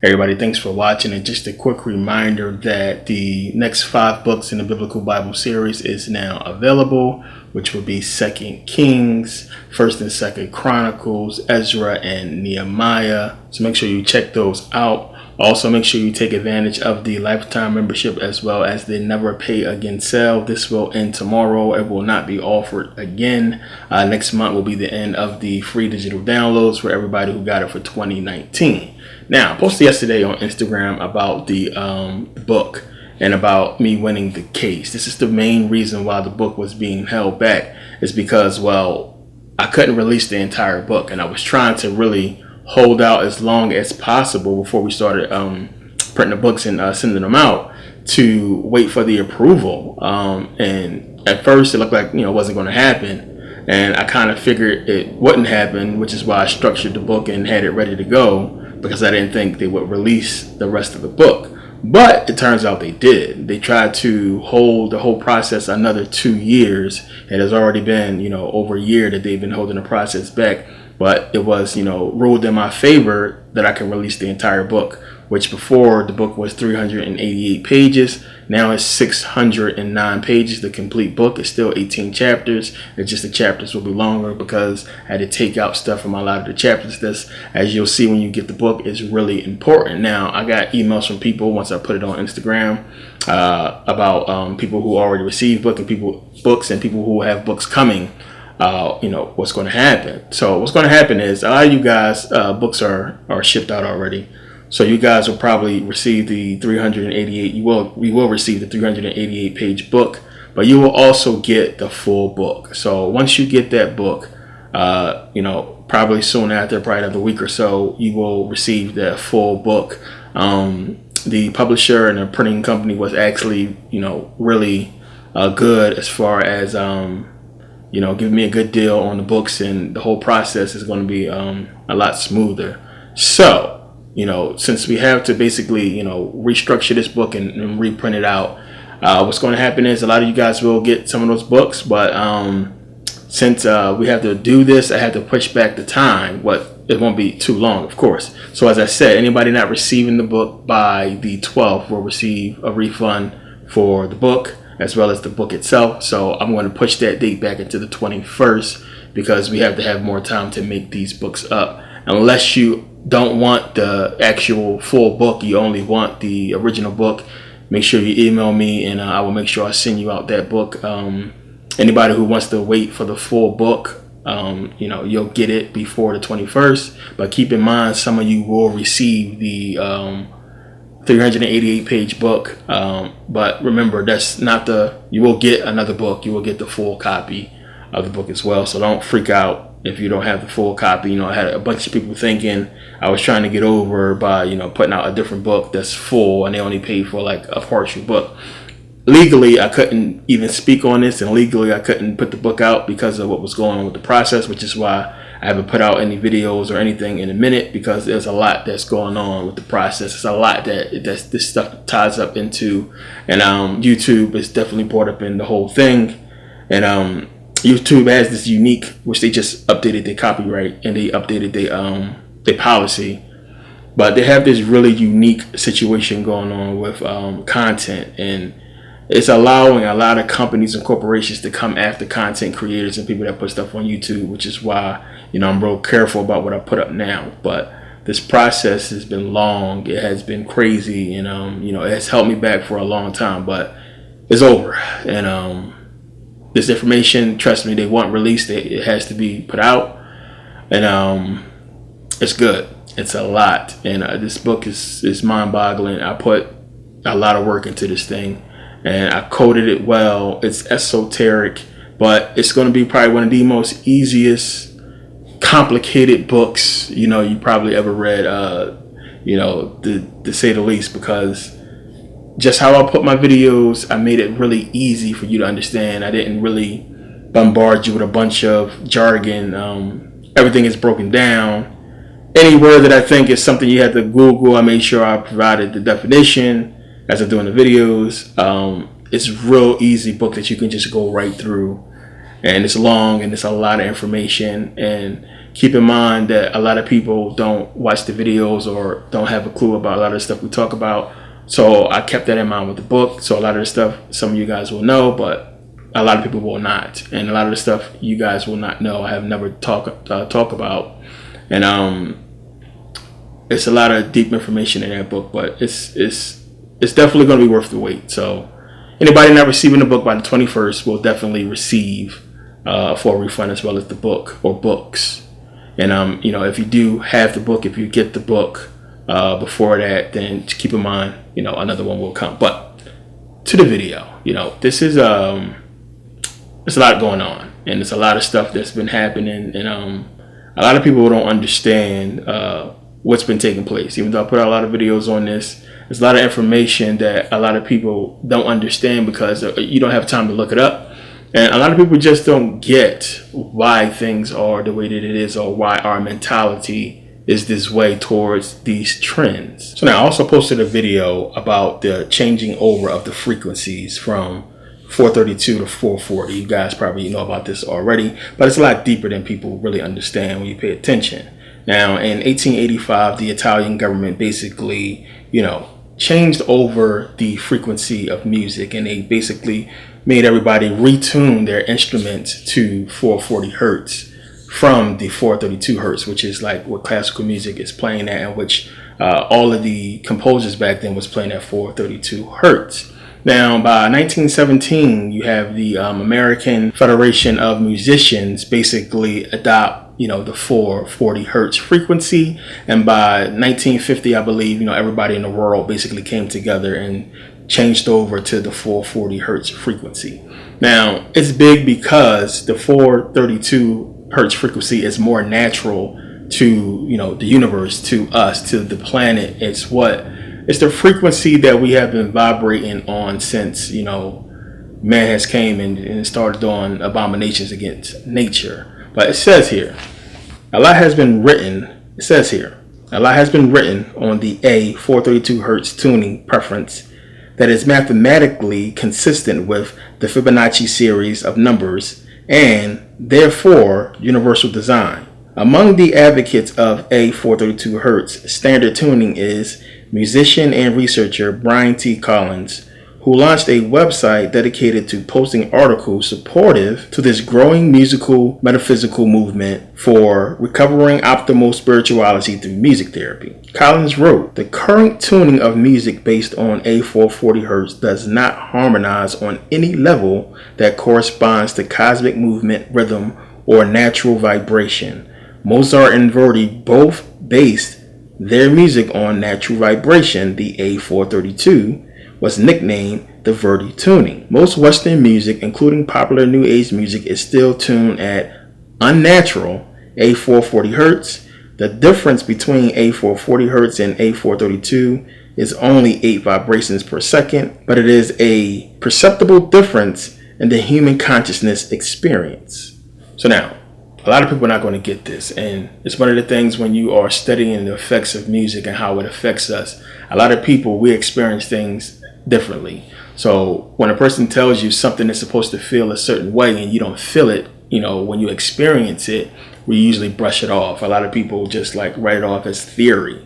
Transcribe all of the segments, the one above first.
Everybody, thanks for watching. And just a quick reminder that the next 5 books in the Biblical Bible series is now available, which will be 2nd Kings, 1st and 2nd Chronicles, Ezra, and Nehemiah. So make sure you check those out. Also, make sure you take advantage of the lifetime membership as well as the never pay again sale. This will end tomorrow. It will not be offered again. Next month will be the end of the free digital downloads for everybody who got it for 2019. Now, I posted yesterday on Instagram about the book and about me winning the case. This is the main reason why the book was being held back, is because, well, I couldn't release the entire book, and I was trying to really hold out as long as possible before we started printing the books and sending them out to wait for the approval. And at first it looked like, it wasn't going to happen, and I kind of figured it wouldn't happen, which is why I structured the book and had it ready to go, because I didn't think they would release the rest of the book. But it turns out they did. They tried to hold the whole process another 2 years. It has already been, over a year that they've been holding the process back. But it was, ruled in my favor that I can release the entire book, which before the book was 388 pages. Now it's 609 pages. The complete book is still 18 chapters. It's just the chapters will be longer because I had to take out stuff from a lot of the chapters. This, as you'll see when you get the book, is really important. Now, I got emails from people once I put it on Instagram about people who already received books and people who have books coming. What's going to happen. So what's going to happen is a lot of you guys books are shipped out already. So you guys will probably receive the 388. We will receive the 388 page book, but you will also get the full book. So once you get that book, probably soon after, probably another week or so, you will receive the full book. The publisher and the printing company was actually, really good as far as giving me a good deal on the books, and the whole process is going to be a lot smoother. So, since we have to basically, restructure this book and reprint it out, what's going to happen is a lot of you guys will get some of those books, but since we have to do this, I have to push back the time. It won't be too long, of course. So as I said, anybody not receiving the book by the 12th will receive a refund for the book as well as the book itself. So I'm going to push that date back into the 21st because we have to have more time to make these books up. Unless you don't want the actual full book, you only want the original book, make sure you email me and I will make sure I send you out that book. Anybody who wants to wait for the full book, you'll get it before the 21st. But keep in mind, some of you will receive the 388 page book, but remember, that's not you will get another book. You will get the full copy of the book as well, so don't freak out if you don't have the full copy. I had a bunch of people thinking I was trying to get over by putting out a different book that's full and they only paid for like a partial book. Legally, I couldn't even speak on this, and legally I couldn't put the book out because of what was going on with the process, which is why I haven't put out any videos or anything in a minute, because there's a lot that's going on with the process. There's a lot that this stuff ties up into, and YouTube is definitely brought up in the whole thing. And YouTube has this unique, which they just updated their copyright and they updated their policy, but they have this really unique situation going on with content, and it's allowing a lot of companies and corporations to come after content creators and people that put stuff on YouTube, which is why I'm real careful about what I put up now. But this process has been long, it has been crazy, and it has held me back for a long time, but it's over. And this information, trust me, they want released. It has to be put out, and it's good. It's a lot, and this book is mind-boggling. I put a lot of work into this thing, and I coded it well. It's esoteric, but it's going to be probably one of the most easiest complicated books you probably ever read, to say the least, because just how I put my videos, I made it really easy for you to understand. I didn't really bombard you with a bunch of jargon. Everything is broken down. Any word that I think is something you have to Google, I made sure I provided the definition as I'm doing the videos. It's a real easy book that you can just go right through, and it's long and it's a lot of information. And keep in mind that a lot of people don't watch the videos or don't have a clue about a lot of the stuff we talk about. So I kept that in mind with the book. So a lot of the stuff some of you guys will know, but a lot of people will not. And a lot of the stuff you guys will not know, I have never talk about. And it's a lot of deep information in that book, but it's definitely going to be worth the wait. So anybody not receiving the book by the 21st will definitely receive for a refund, as well as the book or books. And you know, if you do have the book, if you get the book before that, then keep in mind, you know, another one will come. But to the video, you know, this is there's a lot going on, and there's a lot of stuff that's been happening, and a lot of people don't understand what's been taking place. Even though I put out a lot of videos on this, there's a lot of information that a lot of people don't understand because you don't have time to look it up. And a lot of people just don't get why things are the way that it is, or why our mentality is this way towards these trends. So now I also posted a video about the changing over of the frequencies from 432 to 440. You guys probably know about this already, but it's a lot deeper than people really understand when you pay attention. Now, in 1885, the Italian government basically, you know, changed over the frequency of music, and they basically made everybody retune their instruments to 440 hertz from the 432 hertz, which is like what classical music is playing at, and which all of the composers back then was playing at 432 hertz. Now, by 1917, you have the American Federation of Musicians basically adopt, you know, the 440 hertz frequency. And by 1950, I believe, you know, everybody in the world basically came together and changed over to the 440 hertz frequency. Now, it's big because the 432 hertz frequency is more natural to, you know, the universe, to us, to the planet. It's the frequency that we have been vibrating on since, you know, man has came and started doing abominations against nature. But it says here, a lot has been written. It says here, a lot has been written on the A 432 hertz tuning preference that is mathematically consistent with the Fibonacci series of numbers and therefore universal design. Among the advocates of A 432 hertz standard tuning is musician and researcher Brian T. Collins, who launched a website dedicated to posting articles supportive to this growing musical metaphysical movement for recovering optimal spirituality through music therapy. Collins wrote, "The current tuning of music based on A 440 hertz does not harmonize on any level that corresponds to cosmic movement, rhythm, or natural vibration. Mozart and Verdi both based their music on natural vibration. The A 432 was nicknamed the Verdi tuning. Most Western music, including popular New Age music, is still tuned at unnatural A 440 hertz. The difference between A 440 hertz and A 432 is only 8 vibrations per second, but it is a perceptible difference in the human consciousness experience." So now, a lot of people are not going to get this, and it's one of the things when you are studying the effects of music and how it affects us. A lot of people, we experience things differently. So when a person tells you something is supposed to feel a certain way and you don't feel it, you know, when you experience it, we usually brush it off. A lot of people just like write it off as theory.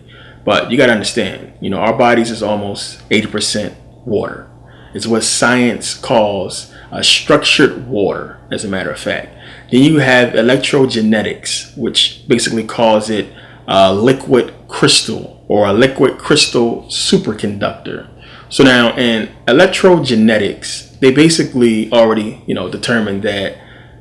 But you got to understand, you know, our bodies is almost 80% water. It's what science calls structured water, as a matter of fact. Then you have electrogenetics, which basically calls it a liquid crystal or a liquid crystal superconductor. So now in electrogenetics, they basically already, you know, determined that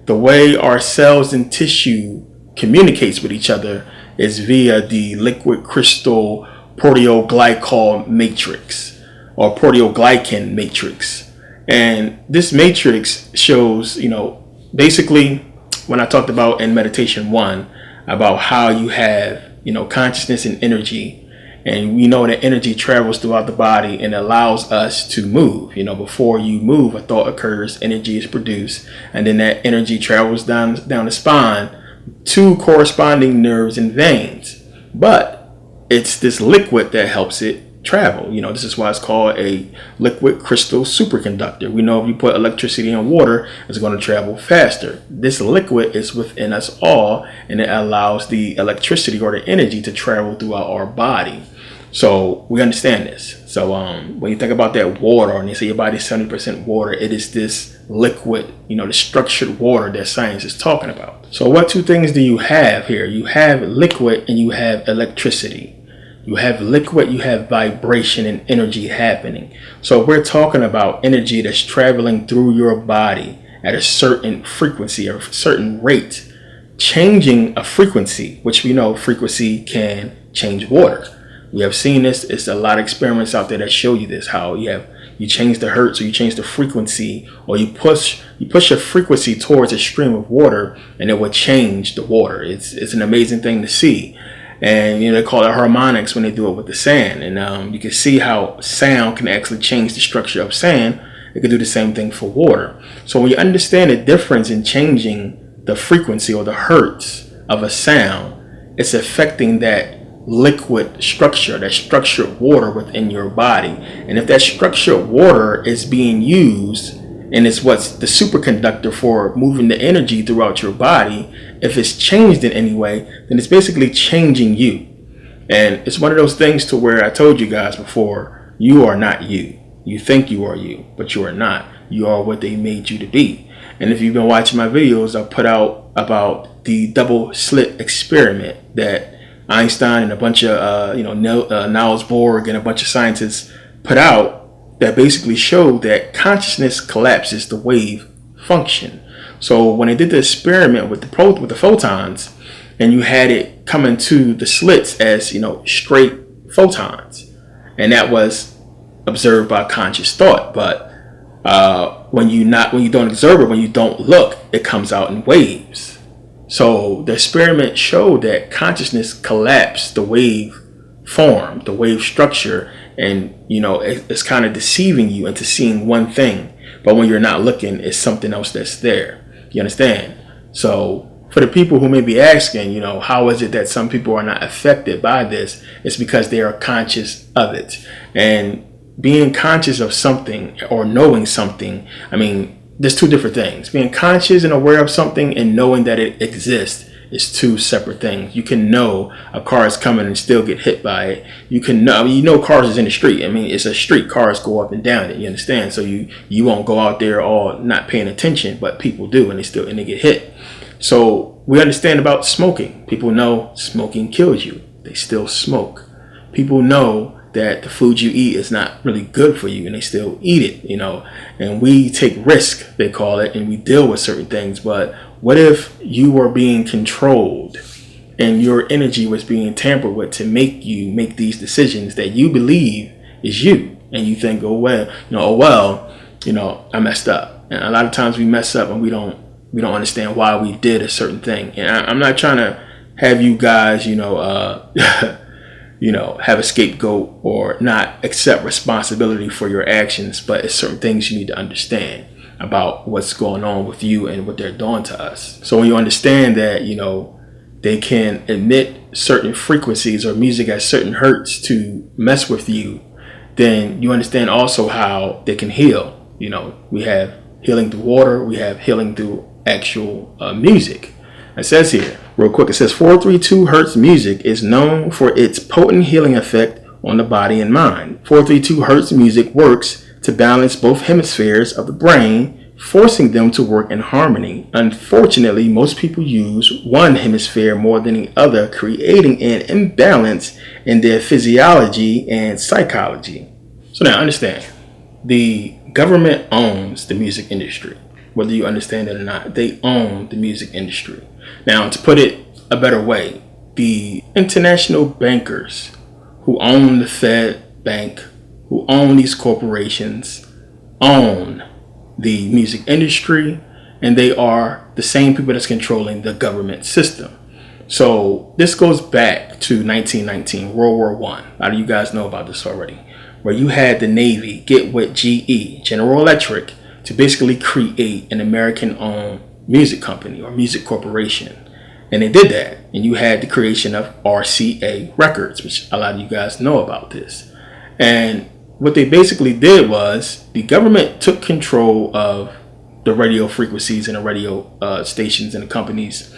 the way our cells and tissue communicates with each other is via the liquid crystal proteoglycol matrix or proteoglycan matrix. And this matrix shows, you know, basically when I talked about in meditation 1 about how you have, you know, consciousness and energy, and we know that energy travels throughout the body and allows us to move. You know, before you move, a thought occurs, energy is produced, and then that energy travels down the spine to corresponding nerves and veins. But it's this liquid that helps it travel. You know, this is why it's called a liquid crystal superconductor. We know if you put electricity in water, it's going to travel faster. This liquid is within us all, and it allows the electricity or the energy to travel throughout our body. So we understand this. So when you think about that water, and you say your body is 70% water, it is this liquid, you know, the structured water that science is talking about. So what two things do you have here? You have liquid and you have electricity. You have liquid, you have vibration and energy happening. So we're talking about energy that's traveling through your body at a certain frequency or a certain rate, changing a frequency, which we know frequency can change water. We have seen this. It's a lot of experiments out there that show you this, how you change the hertz, or you change the frequency, or you push your frequency towards a stream of water, and it will change the water. It's an amazing thing to see. And you know, they call it harmonics when they do it with the sand. And you can see how sound can actually change the structure of sand. It can do the same thing for water. So when you understand the difference in changing the frequency or the hertz of a sound, it's affecting that liquid structure, that structured water within your body. And if that structured water is being used and it's what's the superconductor for moving the energy throughout your body, if it's changed in any way, then it's basically changing you. And it's one of those things to where I told you guys before, you are not you. You think you are you, but you are not. You are what they made you to be. And if you've been watching my videos, I've put out about the double slit experiment that Einstein and a bunch of Niels Bohr and a bunch of scientists put out, that basically showed that consciousness collapses the wave function. So when they did the experiment with the photons, and you had it come into the slits as, you know, straight photons, and that was observed by conscious thought. But when you don't observe it, when you don't look, it comes out in waves. So the experiment showed that consciousness collapsed the wave form, the wave structure, and you know, it's kind of deceiving you into seeing one thing, but when you're not looking, it's something else that's there. You understand? So for the people who may be asking, you know, how is it that some people are not affected by this? It's because they are conscious of it. And being conscious of something or knowing something, I mean, there's two different things. Being conscious and aware of something and knowing that it exists is two separate things. You can know a car is coming and still get hit by it. You can know, I mean, you know, cars is in the street. I mean, it's a street. Cars go up and down it. You understand? So you won't go out there all not paying attention, but people do, and they get hit. So we understand about smoking. People know smoking kills you. They still smoke. People know that the food you eat is not really good for you, and they still eat it, you know. And we take risk, they call it, and we deal with certain things. But what if you were being controlled and your energy was being tampered with to make you make these decisions that you believe is you, and you think, oh well, I messed up. And a lot of times we mess up and we don't understand why we did a certain thing. And I'm not trying to have you guys, have a scapegoat or not accept responsibility for your actions, but it's certain things you need to understand about what's going on with you and what they're doing to us. So when you understand that, they can emit certain frequencies or music at certain hertz to mess with you, then you understand also how they can heal. We have healing through water, we have healing through actual music. It says here, real quick, it says 432 hertz music is known for its potent healing effect on the body and mind. 432 hertz music works to balance both hemispheres of the brain, forcing them to work in harmony. Unfortunately, most people use one hemisphere more than the other, creating an imbalance in their physiology and psychology. So now understand, the government owns the music industry. Whether you understand it or not, they own the music industry. Now, to put it a better way, the international bankers who own the Fed Bank, who own these corporations, own the music industry, and they are the same people that's controlling the government system. So this goes back to 1919, World War I. A lot of you guys know about this already, where you had the Navy get with GE, General Electric, to basically create an American-owned music company or music corporation. And they did that. And you had the creation of RCA Records, which a lot of you guys know about this. And what they basically did was the government took control of the radio frequencies and the radio stations and the companies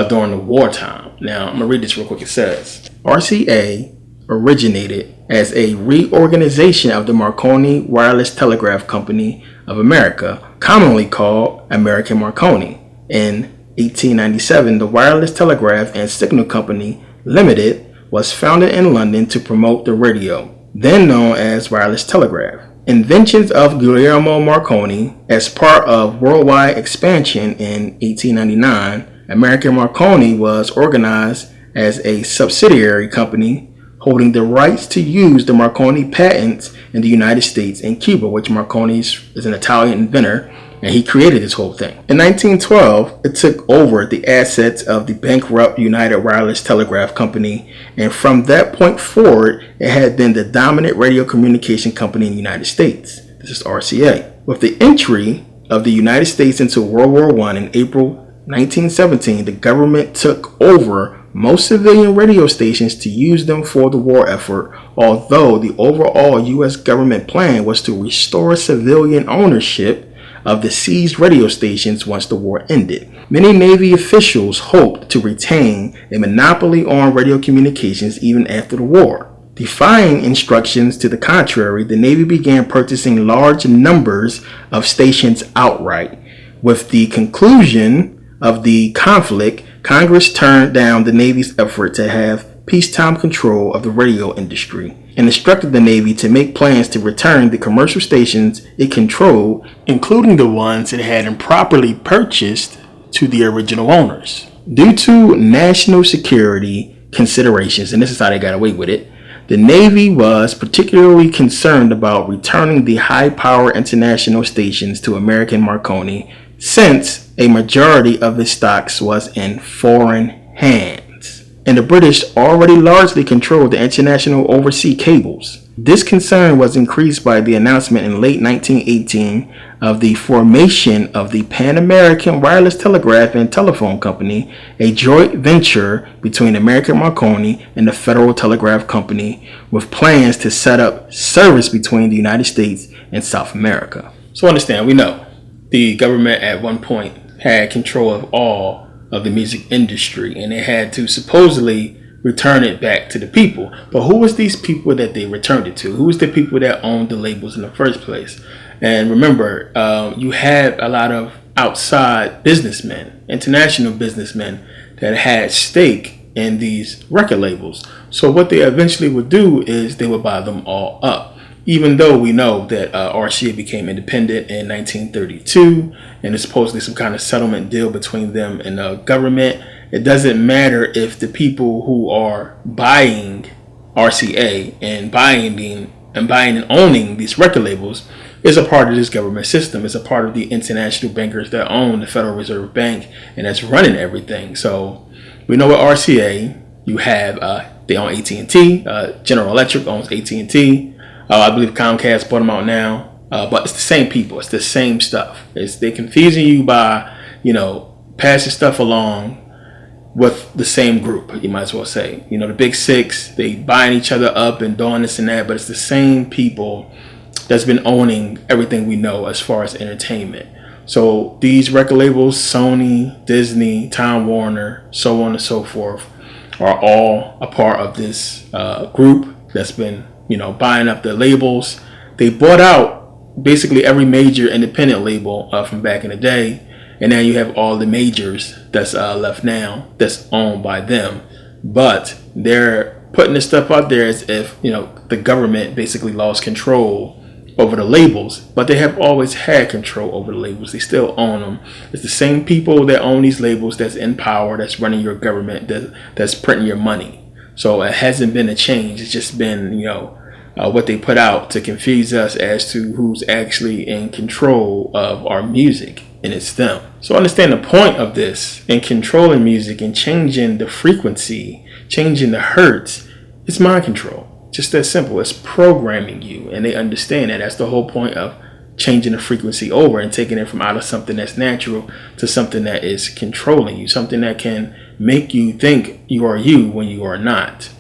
during the wartime. Now, I'm going to read this real quick. It says, RCA originated as a reorganization of the Marconi Wireless Telegraph Company of America, commonly called American Marconi. In 1897, the Wireless Telegraph and Signal Company Limited was founded in London to promote the radio, then known as wireless telegraph. Inventions of Guglielmo Marconi as part of worldwide expansion in 1899, American Marconi was organized as a subsidiary company holding the rights to use the Marconi patents in the United States and Cuba, which Marconi is an Italian inventor, and he created this whole thing. In 1912, it took over the assets of the bankrupt United Wireless Telegraph Company, and from that point forward, it had been the dominant radio communication company in the United States. This is RCA. With the entry of the United States into World War I in April 1917, the government took over most civilian radio stations to use them for the war effort, although the overall U.S. government plan was to restore civilian ownership of the seized radio stations once the war ended. Many Navy officials hoped to retain a monopoly on radio communications even after the war. Defying instructions to the contrary, the Navy began purchasing large numbers of stations outright. With the conclusion of the conflict, Congress turned down the Navy's effort to have peacetime control of the radio industry and instructed the Navy to make plans to return the commercial stations it controlled, including the ones it had improperly purchased, to the original owners. Due to national security considerations, and this is how they got away with it, the Navy was particularly concerned about returning the high-power international stations to American Marconi, since a majority of its stocks was in foreign hands, and the British already largely controlled the international overseas cables. This concern was increased by the announcement in late 1918 of the formation of the Pan American Wireless Telegraph and Telephone Company, a joint venture between American Marconi and the Federal Telegraph Company, with plans to set up service between the United States and South America. So understand, we know the government at one point had control of all of the music industry, and they had to supposedly return it back to the people. But who was these people that they returned it to? Who was the people that owned the labels in the first place? And remember, you had a lot of outside businessmen, international businessmen, that had stake in these record labels. So what they eventually would do is they would buy them all up. Even though we know that RCA became independent in 1932, and there's supposedly some kind of settlement deal between them and the government, it doesn't matter if the people who are buying RCA and buying and owning these record labels is a part of this government system. It's a part of the international bankers that own the Federal Reserve Bank, and that's running everything. So we know with RCA, you have they own AT&T. General Electric owns AT&T. I believe Comcast bought them out now, but it's the same people. It's the same stuff. They're confusing you by, passing stuff along with the same group, you might as well say. The big six, they buying each other up and doing this and that, but it's the same people that's been owning everything we know as far as entertainment. So these record labels, Sony, Disney, Time Warner, so on and so forth, are all a part of this group that's been buying up the labels. They bought out basically every major independent label from back in the day, and now you have all the majors that's left now that's owned by them. But they're putting this stuff out there as if the government basically lost control over the labels, but they have always had control over the labels. They still own them. It's the same people that own these labels that's in power, that's running your government, that's printing your money. So it hasn't been a change. It's just been what they put out to confuse us as to who's actually in control of our music, and it's them. So understand the point of this in controlling music and changing the frequency, changing the hertz. It's mind control. Just that simple. It's programming you, and they understand that. That's the whole point of changing the frequency over and taking it from out of something that's natural to something that is controlling you, something that can make you think you are you when you are not.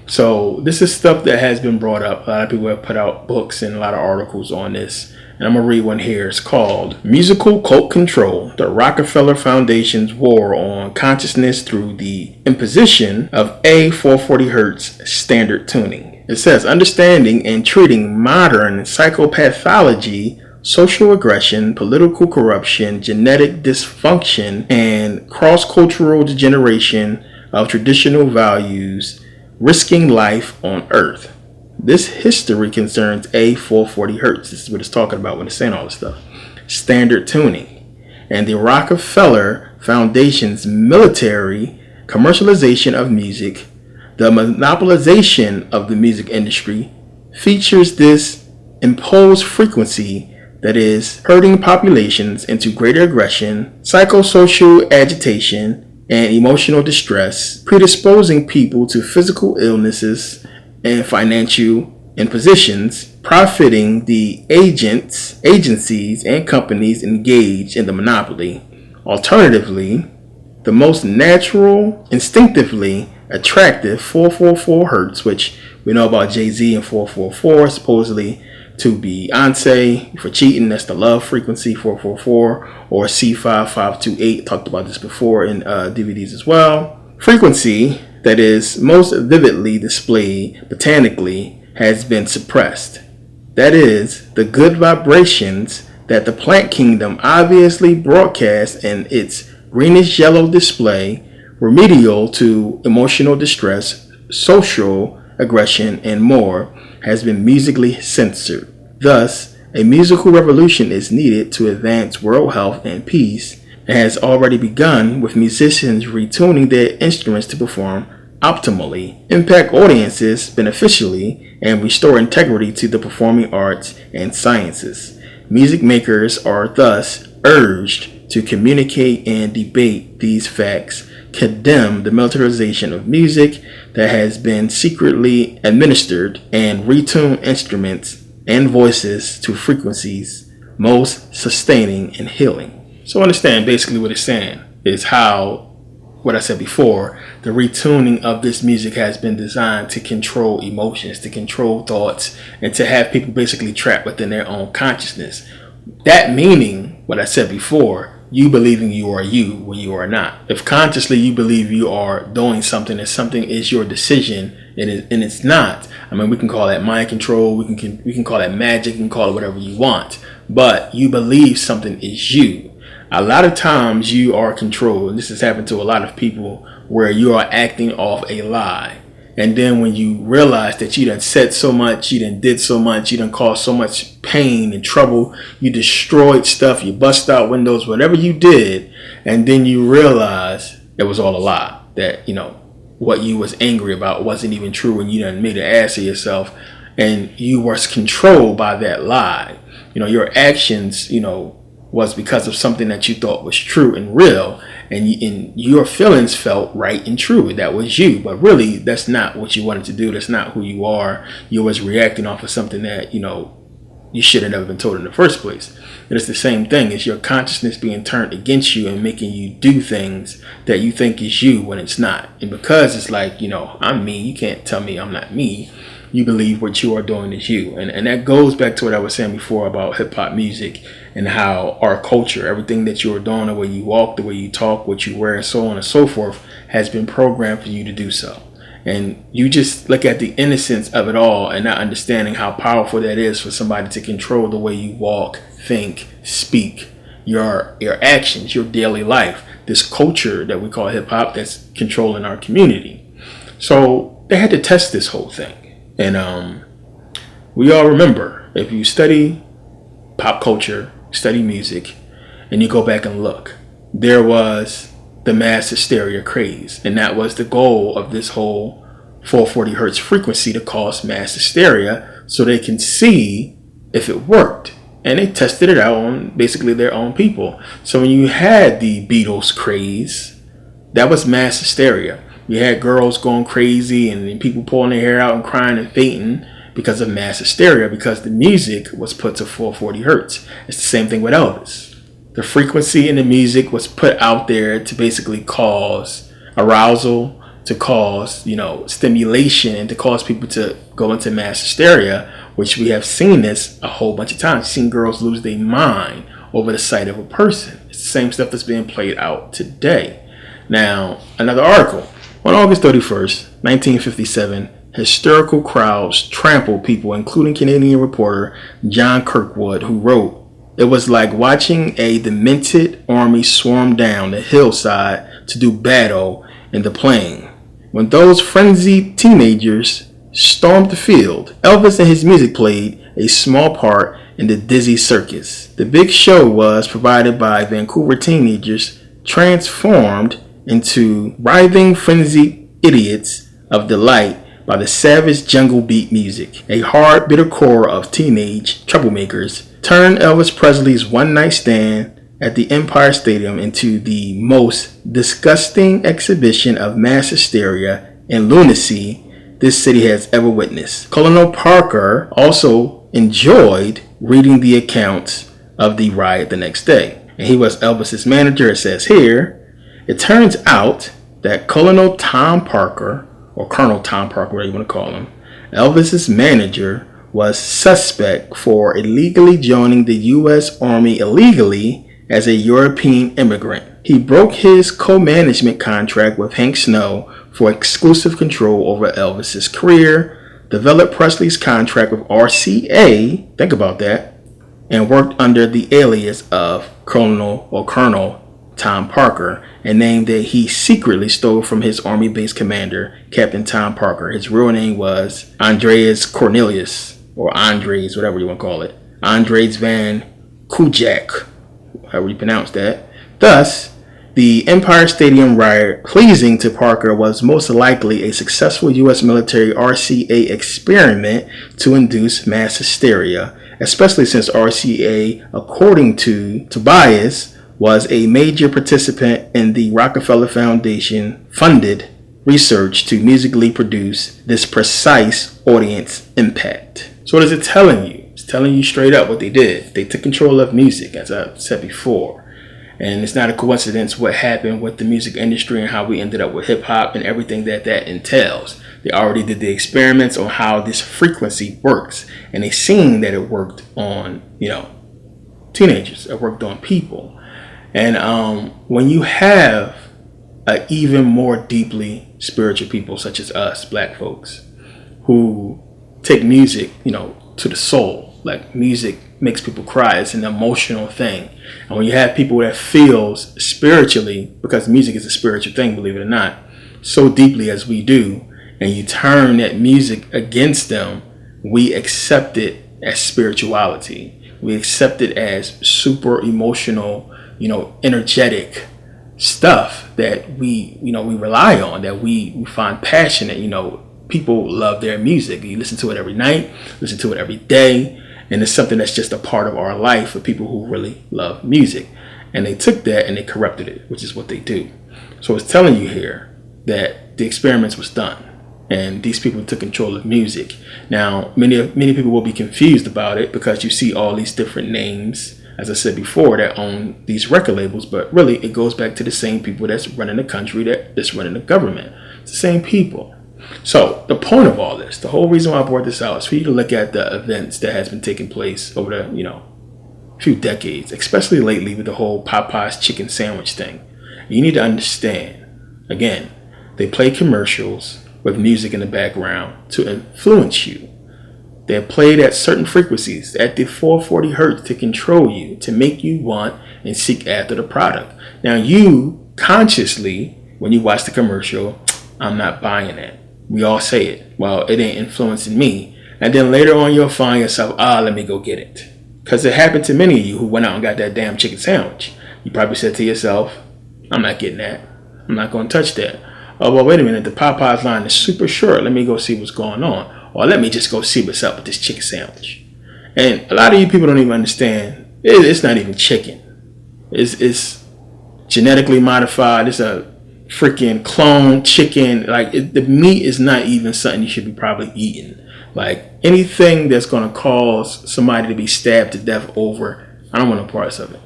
So this is stuff that has been brought up. A lot of people have put out books and a lot of articles on this. And I'm going to read one here. It's called Musical Cult Control, the Rockefeller Foundation's War on Consciousness Through the Imposition of A440 Hz Standard Tuning. It says, understanding and treating modern psychopathology, social aggression, political corruption, genetic dysfunction, and cross-cultural degeneration of traditional values, risking life on Earth. This history concerns A440 Hz. This is what it's talking about when it's saying all this stuff. Standard tuning. And the Rockefeller Foundation's military commercialization of music, the monopolization of the music industry, features this imposed frequency that is herding populations into greater aggression, psychosocial agitation, and emotional distress, predisposing people to physical illnesses and financial impositions, profiting the agencies, and companies engaged in the monopoly. Alternatively, the most natural, instinctively attractive 444 Hz, which we know about Jay-Z and 444, supposedly to Beyonce for cheating, that's the love frequency, 444, or C5528, talked about this before in DVDs as well. Frequency that is most vividly displayed botanically has been suppressed. That is, the good vibrations that the plant kingdom obviously broadcasts in its greenish yellow display, remedial to emotional distress, social aggression, and more, has been musically censored. Thus, a musical revolution is needed to advance world health and peace, and has already begun with musicians retuning their instruments to perform optimally, impact audiences beneficially, and restore integrity to the performing arts and sciences. Music makers are thus urged to communicate and debate these facts, condemn the militarization of music that has been secretly administered, and retune instruments and voices to frequencies most sustaining and healing. So understand basically what it's saying is how, what I said before, the retuning of this music has been designed to control emotions, to control thoughts, and to have people basically trapped within their own consciousness. That meaning, what I said before, you believing you are you when you are not. If consciously you believe you are doing something and something is your decision and it's not, I mean, we can call that mind control, we can call that magic, we can call it whatever you want, but you believe something is you. A lot of times you are controlled, and this has happened to a lot of people, where you are acting off a lie. And then when you realize that you done said so much, you done did so much, you done caused so much pain and trouble, you destroyed stuff, you bust out windows, whatever you did, and then you realize it was all a lie. That, you know, what you was angry about wasn't even true, and you done made an ass of yourself, and you was controlled by that lie. You know, your actions, you know, was because of something that you thought was true and real, and your feelings felt right and true. That was you, but really that's not what you wanted to do. That's not who you are. You was reacting off of something that, you know, you should have never been told in the first place. And it's the same thing. It's your consciousness being turned against you and making you do things that you think is you when it's not. And because it's like, you know, I'm me, you can't tell me I'm not me. You believe what you are doing is you. And that goes back to what I was saying before about hip-hop music and how our culture, everything that you are doing, the way you walk, the way you talk, what you wear, and so on and so forth, has been programmed for you to do so. And you just look at the innocence of it all and not understanding how powerful that is for somebody to control the way you walk, think, speak, your actions, your daily life, this culture that we call hip-hop that's controlling our community. So they had to test this whole thing. And we all remember, if you study pop culture, study music, and you go back and look, there was the mass hysteria craze. And that was the goal of this whole 440 hertz frequency, to cause mass hysteria so they can see if it worked. And they tested it out on basically their own people. So when you had the Beatles craze, that was mass hysteria. You had girls going crazy and people pulling their hair out and crying and fainting because of mass hysteria, because the music was put to 440 hertz. It's the same thing with Elvis. The frequency in the music was put out there to basically cause arousal, to cause, stimulation and to cause people to go into mass hysteria, which we have seen this a whole bunch of times. We've seen girls lose their mind over the sight of a person. It's the same stuff that's being played out today. Now, another article. On August 31st, 1957, hysterical crowds trampled people, including Canadian reporter John Kirkwood, who wrote, "It was like watching a demented army swarm down the hillside to do battle in the plain. When those frenzied teenagers stormed the field, Elvis and his music played a small part in the Dizzy Circus. The big show was provided by Vancouver teenagers transformed into writhing, frenzied idiots of delight by the savage jungle beat music. A hard, bitter core of teenage troublemakers turned Elvis Presley's one-night stand at the Empire Stadium into the most disgusting exhibition of mass hysteria and lunacy this city has ever witnessed." Colonel Parker also enjoyed reading the accounts of the riot the next day, and he was Elvis's manager. It says here, it turns out that Colonel Tom Parker, or Colonel Tom Parker, whatever you want to call him, Elvis's manager, was suspect for illegally joining the U.S. Army illegally as a European immigrant. He broke his co-management contract with Hank Snow for exclusive control over Elvis's career, developed Presley's contract with RCA, think about that, and worked under the alias of Colonel Tom Parker, a name that he secretly stole from his Army-based commander, Captain Tom Parker. His real name was Andreas Cornelius, or Andres, whatever you want to call it. Andres Van Kujak, however you pronounce that. Thus, the Empire Stadium riot, pleasing to Parker, was most likely a successful U.S. military RCA experiment to induce mass hysteria, especially since RCA, according to Tobias, was a major participant in the Rockefeller Foundation funded research to musically produce this precise audience impact. So what is it telling you? It's telling you straight up what they did. They took control of music, as I said before. And it's not a coincidence what happened with the music industry and how we ended up with hip hop and everything that entails. They already did the experiments on how this frequency works. And they seen that it worked on, teenagers. It worked on people. And when you have even more deeply spiritual people such as us, black folks, who take music, to the soul, like music makes people cry. It's an emotional thing. And when you have people that feels spiritually, because music is a spiritual thing, believe it or not, so deeply as we do, and you turn that music against them, we accept it as spirituality. We accept it as super emotional, energetic stuff that we rely on, that we find passionate. People love their music. You listen to it every night, listen to it every day, and it's something that's just a part of our life for people who really love music. And they took that and they corrupted it, which is what they do. So it's telling you here that the experiments was done and these people took control of music. Now, many people will be confused about it because you see all these different names, as I said before, that own these record labels, but really it goes back to the same people that's running the country, that's running the government. It's the same people. So the point of all this, the whole reason why I brought this out, is for you to look at the events that has been taking place over the few decades, especially lately with the whole Popeyes chicken sandwich thing. You need to understand, again, they play commercials with music in the background to influence you. They're played at certain frequencies, at the 440 hertz, to control you, to make you want and seek after the product. Now you consciously, when you watch the commercial, I'm not buying that. We all say it. Well, it ain't influencing me. And then later on you'll find yourself, let me go get it. Because it happened to many of you who went out and got that damn chicken sandwich. You probably said to yourself, I'm not getting that. I'm not going to touch that. Oh, well, wait a minute. The Popeyes line is super short. Let me go see what's going on. Or let me just go see what's up with this chicken sandwich. And a lot of you people don't even understand. It's not even chicken. It's genetically modified. It's a freaking clone chicken. Like the meat is not even something you should be probably eating. Like anything that's going to cause somebody to be stabbed to death over, I don't want no parts of it.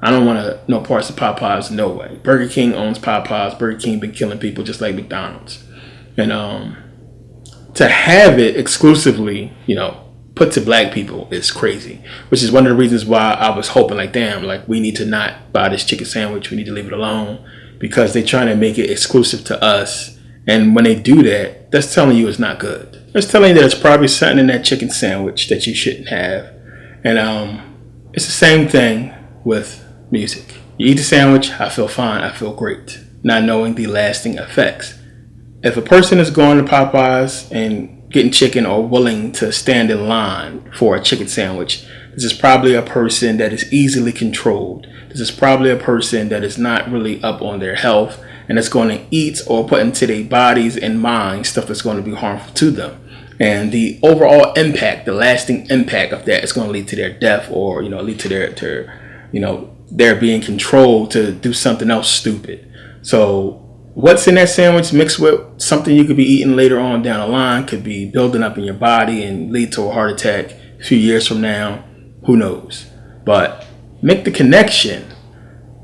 I don't want no parts of Popeyes, no way. Burger King owns Popeyes. Burger King been killing people just like McDonald's. And to have it exclusively, put to black people is crazy. Which is one of the reasons why I was hoping, like, damn, like, we need to not buy this chicken sandwich. We need to leave it alone. Because they're trying to make it exclusive to us. And when they do that, that's telling you it's not good. It's telling you that there's probably something in that chicken sandwich that you shouldn't have. And it's the same thing with music. You eat the sandwich, I feel fine, I feel great, not knowing the lasting effects. If a person is going to Popeyes and getting chicken or willing to stand in line for a chicken sandwich, this is probably a person that is easily controlled. This is probably a person that is not really up on their health and it's going to eat or put into their bodies and minds stuff that's going to be harmful to them. And the overall impact, the lasting impact of that is going to lead to their death or, lead to their being controlled to do something else stupid. So what's in that sandwich mixed with something you could be eating later on down the line could be building up in your body and lead to a heart attack a few years from now. Who knows? But make the connection.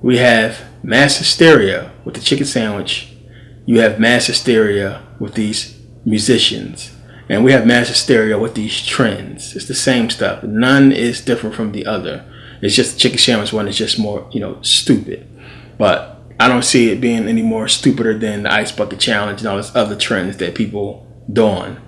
We have mass hysteria with the chicken sandwich. You have mass hysteria with these musicians. And we have mass hysteria with these trends. It's the same stuff. None is different from the other. It's just the chicken sandwich one is just more, stupid. But I don't see it being any more stupider than the ice bucket challenge and all these other trends that people don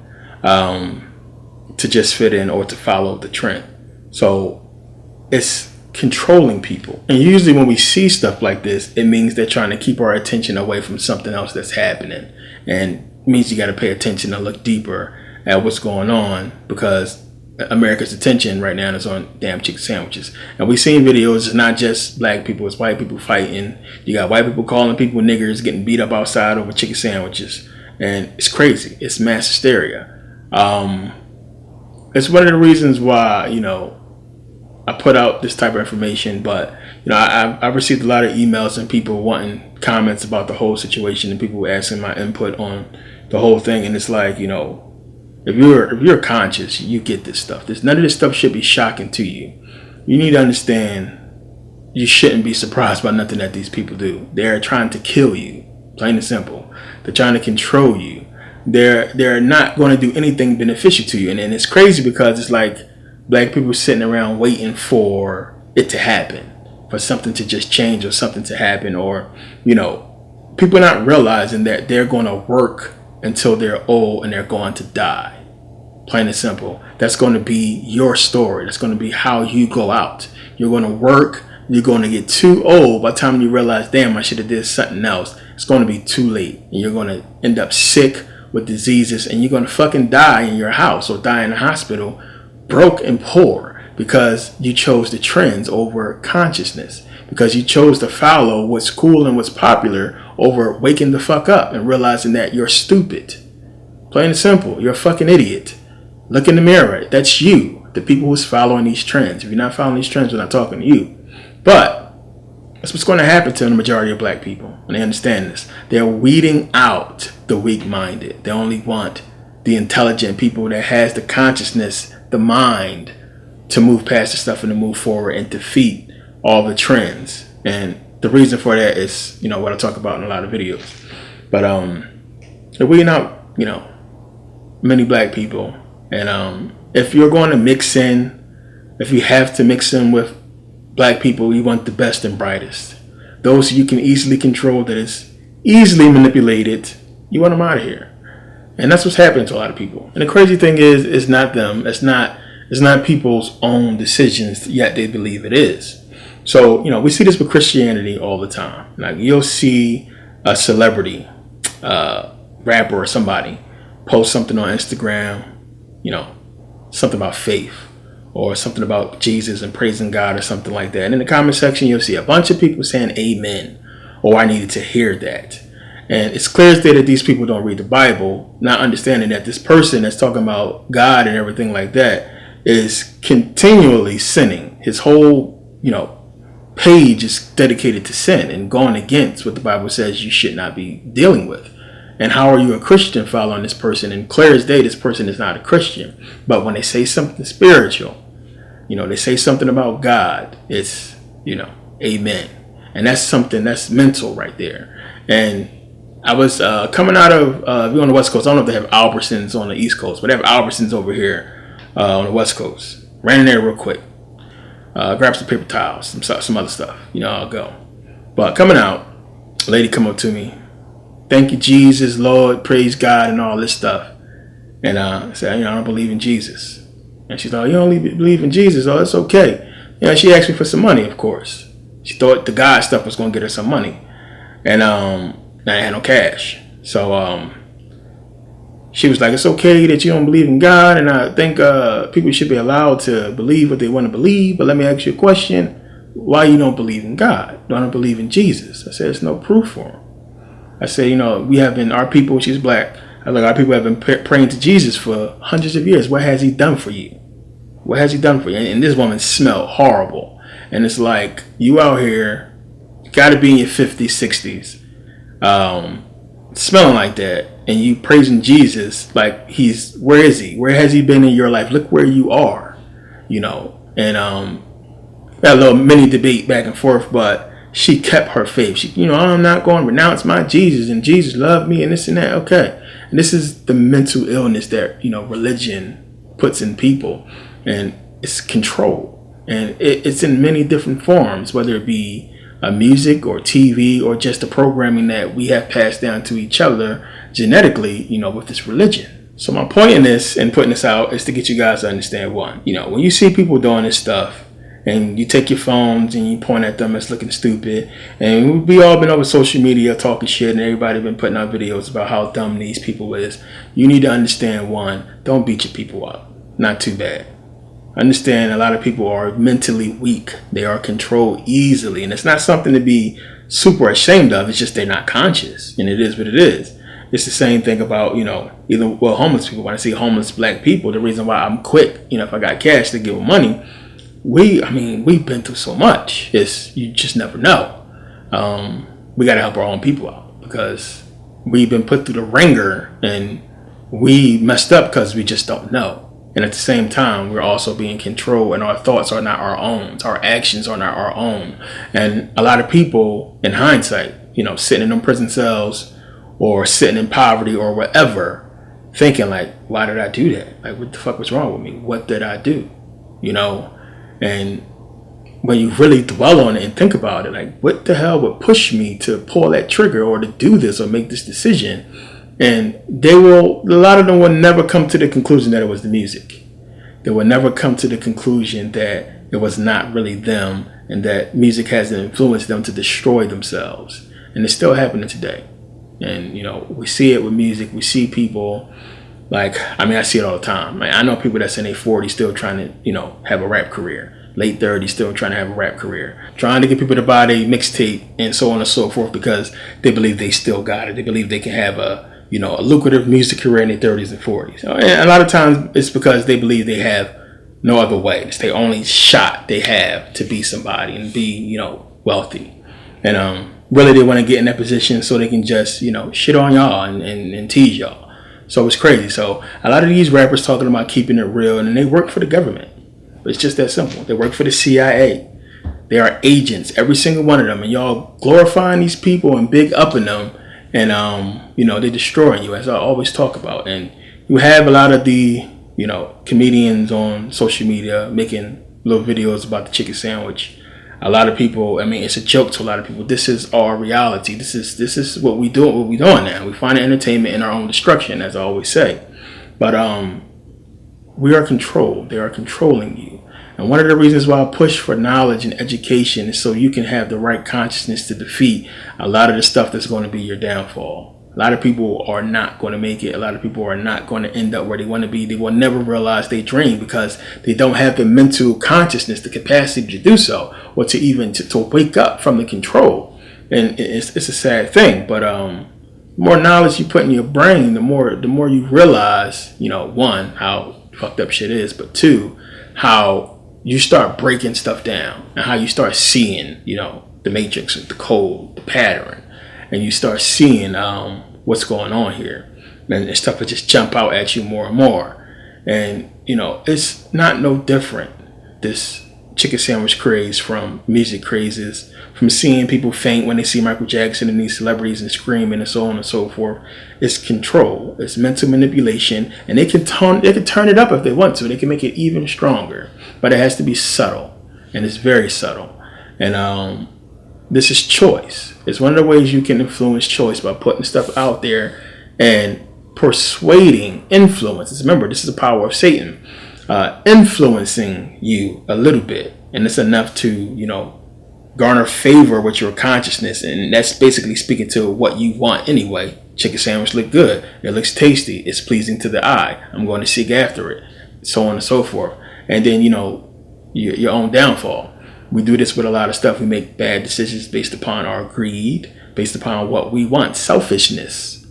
to just fit in or to follow the trend. So it's controlling people. And usually when we see stuff like this, it means they're trying to keep our attention away from something else that's happening. And it means you got to pay attention and look deeper at what's going on, because America's attention right now is on damn chicken sandwiches. And we've seen videos, it's not just black people, it's white people fighting. You got white people calling people niggers, getting beat up outside over chicken sandwiches. And it's crazy. It's mass hysteria. It's one of the reasons why, I put out this type of information. But, I've received a lot of emails and people wanting comments about the whole situation and people asking my input on the whole thing. And it's like, if you're conscious, you get this stuff. None of this stuff should be shocking to you. You need to understand you shouldn't be surprised by nothing that these people do. They're trying to kill you, plain and simple. They're trying to control you. They're not going to do anything beneficial to you. And it's crazy because it's like black people sitting around waiting for it to happen, for something to just change or something to happen, or, people not realizing that they're going to work until they're old and they're going to die. Plain and simple. That's going to be your story. That's going to be how you go out. You're going to work. You're going to get too old. By the time you realize, damn, I should have did something else, it's going to be too late. And you're going to end up sick with diseases, and you're going to fucking die in your house or die in a hospital, broke and poor, because you chose the trends over consciousness, because you chose to follow what's cool and what's popular over waking the fuck up and realizing that you're stupid. Plain and simple. You're a fucking idiot. Look in the mirror. That's you. The people who's following these trends. If you're not following these trends, we're not talking to you. But that's what's going to happen to the majority of black people. And they understand this. They're weeding out the weak-minded. They only want the intelligent people that has the consciousness, the mind to move past the stuff and to move forward and defeat all the trends. And the reason for that is, what I talk about in a lot of videos. But they're weeding out, many black people. And if you're going to mix in, if you have to mix in with black people, you want the best and brightest. Those you can easily control, that is easily manipulated, you want them out of here. And that's what's happening to a lot of people. And the crazy thing is, it's not them. It's not people's own decisions, yet they believe it is. So, we see this with Christianity all the time. Like, you'll see a celebrity, rapper or somebody, post something on Instagram, something about faith or something about Jesus and praising God or something like that. And in the comment section, you'll see a bunch of people saying amen, or I needed to hear that. And it's clear as day that these people don't read the Bible, not understanding that this person that's talking about God and everything like that is continually sinning. His whole, page is dedicated to sin and going against what the Bible says you should not be dealing with. And how are you a Christian following this person? And clear as day, this person is not a Christian. But when they say something spiritual, they say something about God, it's, Amen. And that's something that's mental right there. And I was coming out of, if you're on the West Coast, I don't know if they have Albertsons on the East Coast, but they have Albertsons over here on the West Coast. Ran in there real quick. Grabbed some paper towels, some other stuff. I'll go. But coming out, a lady come up to me. Thank you, Jesus, Lord, praise God, and all this stuff. And I said, I don't believe in Jesus. And she's like, you don't believe in Jesus? Oh, it's okay. She asked me for some money, of course. She thought the God stuff was going to get her some money. And I had no cash. So she was like, it's okay that you don't believe in God. And I think people should be allowed to believe what they want to believe. But let me ask you a question. Why you don't believe in God? Don't believe in Jesus? I said, there's no proof for him. I said, we have been, our people, she's black. Our people have been praying to Jesus for hundreds of years. What has he done for you? What has he done for you? And this woman smelled horrible. And it's like, you out here, you got to be in your 50s, 60s, smelling like that. And you praising Jesus like where is he? Where has he been in your life? Look where you are, And we had a little mini debate back and forth, but she kept her faith. She, I'm not going to renounce my Jesus, and Jesus loved me, and this and that. Okay. And this is the mental illness that, religion puts in people, and it's control. And it's in many different forms, whether it be music or TV or just the programming that we have passed down to each other genetically, with this religion. So my point in this and putting this out is to get you guys to understand one. When you see people doing this stuff, and you take your phones and you point at them as looking stupid. And we all been over social media talking shit, and everybody been putting out videos about how dumb these people is. You need to understand one, don't beat your people up. Not too bad. Understand a lot of people are mentally weak. They are controlled easily. And it's not something to be super ashamed of. It's just they're not conscious. And it is what it is. It's the same thing about, homeless people. When I see homeless black people, the reason why I'm quick, if I got cash to give them money, we've been through so much. You just never know. We got to help our own people out because we've been put through the ringer and we messed up because we just don't know. And at the same time, we're also being controlled, and our thoughts are not our own. Our actions are not our own. And a lot of people, in hindsight, sitting in them prison cells or sitting in poverty or whatever, thinking like, why did I do that? Like, what the fuck was wrong with me? What did I do? And when you really dwell on it and think about it, like, what the hell would push me to pull that trigger or to do this or make this decision? And a lot of them will never come to the conclusion that it was the music. They will never come to the conclusion that it was not really them and that music hasn't influenced them to destroy themselves. And it's still happening today. And, we see it with music. We see people I see it all the time. I know people that's in their 40s still trying to, have a rap career. Late 30s still trying to have a rap career. Trying to get people to buy their mixtape and so on and so forth because they believe they still got it. They believe they can have a lucrative music career in their 30s and 40s. And a lot of times it's because they believe they have no other way. It's the only shot they have to be somebody and be, wealthy. And really they want to get in that position so they can just, shit on y'all and tease y'all. So it's crazy. So a lot of these rappers talking about keeping it real, and they work for the government. But it's just that simple. They work for the CIA. They are agents, every single one of them. And y'all glorifying these people and big upping them. And, they're destroying you, as I always talk about. And you have a lot of the, comedians on social media making little videos about the chicken sandwich. A lot of people, it's a joke to a lot of people. This is our reality. This is what we do. What we doing now. We find entertainment in our own destruction, as I always say. But we are controlled. They are controlling you. And one of the reasons why I push for knowledge and education is so you can have the right consciousness to defeat a lot of the stuff that's going to be your downfall. A lot of people are not going to make it. A lot of people are not going to end up where they want to be. They will never realize they dream because they don't have the mental consciousness, the capacity to do so, or to even to wake up from the control. And it's a sad thing, but the more knowledge you put in your brain, the more you realize, one, how fucked up shit is, but two, how you start breaking stuff down and how you start seeing, the matrix, the code, the pattern, and you start seeing what's going on here, and stuff will just jump out at you more and more. And it's not no different, this chicken sandwich craze from music crazes, from seeing people faint when they see Michael Jackson and these celebrities and screaming and so on and so forth. It's control. It's mental manipulation, and they can turn it up if they want to. They can make it even stronger, but it has to be subtle, and it's very subtle. And this is choice. It's one of the ways you can influence choice, by putting stuff out there and persuading influence. Remember, this is the power of Satan, influencing you a little bit, and it's enough to garner favor with your consciousness, and that's basically speaking to what you want anyway. Chicken sandwich look good, it looks tasty, it's pleasing to the eye, I'm going to seek after it, so on and so forth. And then your own downfall. We do this with a lot of stuff. We make bad decisions based upon our greed, based upon what we want, selfishness,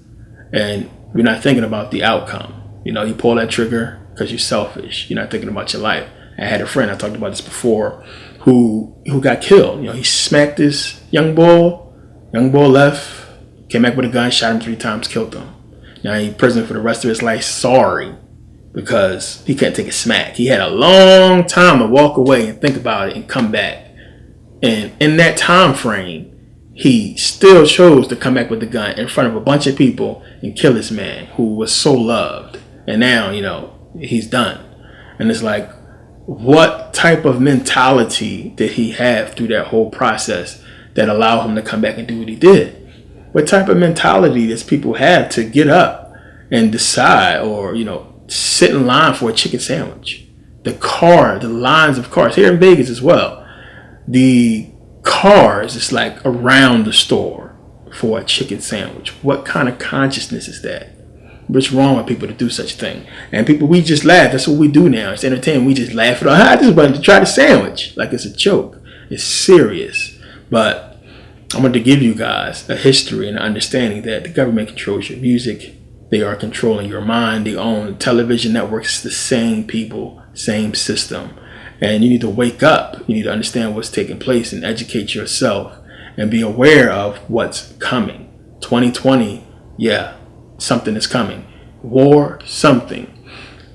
and you're not thinking about the outcome. You pull that trigger because you're selfish. You're not thinking about your life. I had a friend, I talked about this before, who got killed. He smacked this young boy. Young boy left, came back with a gun, shot him 3 times, killed him. Now he's in prison for the rest of his life, sorry, because he couldn't take a smack. He had a long time to walk away and think about it and come back. And in that time frame, he still chose to come back with the gun in front of a bunch of people and kill this man who was so loved. And now, he's done. And it's like, what type of mentality did he have through that whole process that allowed him to come back and do what he did? What type of mentality does people have to get up and decide, or, sit in line for a chicken sandwich? The lines of cars here in Vegas as well. The cars, it's like around the store for a chicken sandwich. What kind of consciousness is that? What's wrong with people to do such a thing? And people, we just laugh. That's what we do now. It's entertainment. We just laugh at all. I just wanted to try the sandwich. Like it's a joke. It's serious. But I want to give you guys a history and an understanding that the government controls your music. They are controlling your mind. They own television networks. It's the same people, same system. And you need to wake up. You need to understand what's taking place and educate yourself and be aware of what's coming. 2020, yeah, something is coming. War, something.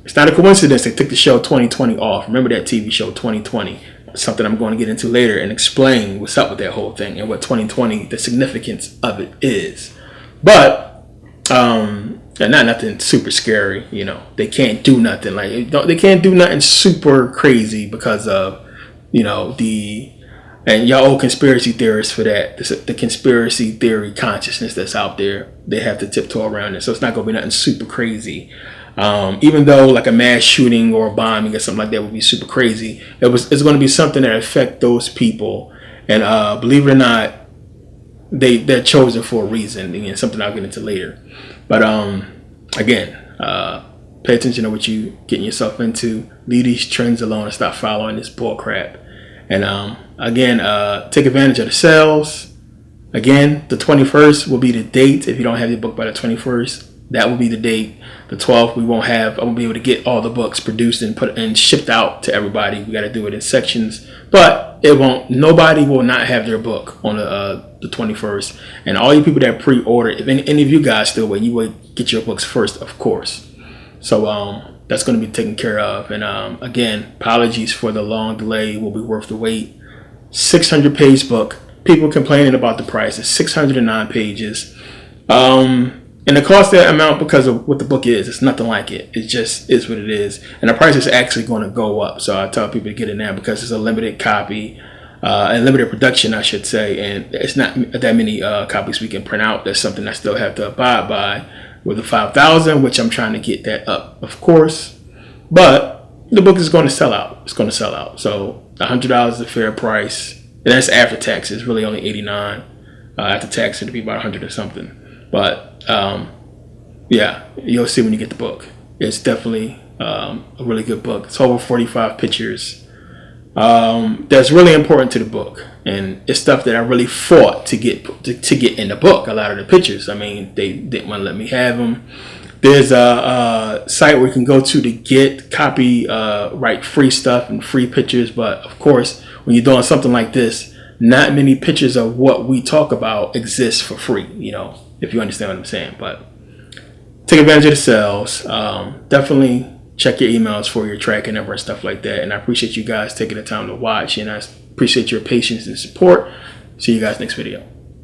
It's not a coincidence they took the show 2020 off. Remember that TV show 2020? Something I'm going to get into later and explain what's up with that whole thing and what 2020, the significance of it is. But not nothing super scary. They can't do nothing they can't do nothing super crazy because of and y'all old conspiracy theorists for that. The conspiracy theory consciousness that's out there, they have to tiptoe around it. So it's not going to be nothing super crazy. Even though like a mass shooting or a bombing or something like that would be super crazy, it's going to be something that affect those people. And believe it or not, they're chosen for a reason. Again, something I'll get into later. But again, pay attention to what you getting yourself into. Leave these trends alone and stop following this bull crap. And again, take advantage of the sales. Again, the 21st will be the date. If you don't have your book by the 21st, that will be the date. The 12th, I won't be able to get all the books produced and put and shipped out to everybody. We got to do it in sections, but nobody will not have their book on the 21st. And all you people that pre-order, if any of you guys still wait, you will get your books first, of course. So that's going to be taken care of. And again, apologies for the long delay. It will be worth the wait. 600-page book. People complaining about the price. It's 609 pages. And it costs that amount because of what the book is. It's nothing like it. It just is what it is. And the price is actually going to go up. So I tell people to get it now because it's a limited copy, a limited production, I should say. And it's not that many copies we can print out. That's something I still have to abide by with the 5,000, which I'm trying to get that up, of course. But the book is going to sell out. It's going to sell out. So $100 is a fair price. And that's after tax. It's really only $89. After tax, it'll be about 100 or something. But yeah, you'll see when you get the book. It's definitely a really good book. It's over 45 pictures. That's really important to the book, and it's stuff that I really fought to get in the book. A lot of the pictures, I mean, they didn't want to let me have them. There's a site where you can go to get copyright free stuff and free pictures. But of course, when you're doing something like this, not many pictures of what we talk about exist for free, if you understand what I'm saying. But take advantage of the sales. Definitely check your emails for your tracking number and stuff like that. And I appreciate you guys taking the time to watch, and I appreciate your patience and support. See you guys next video.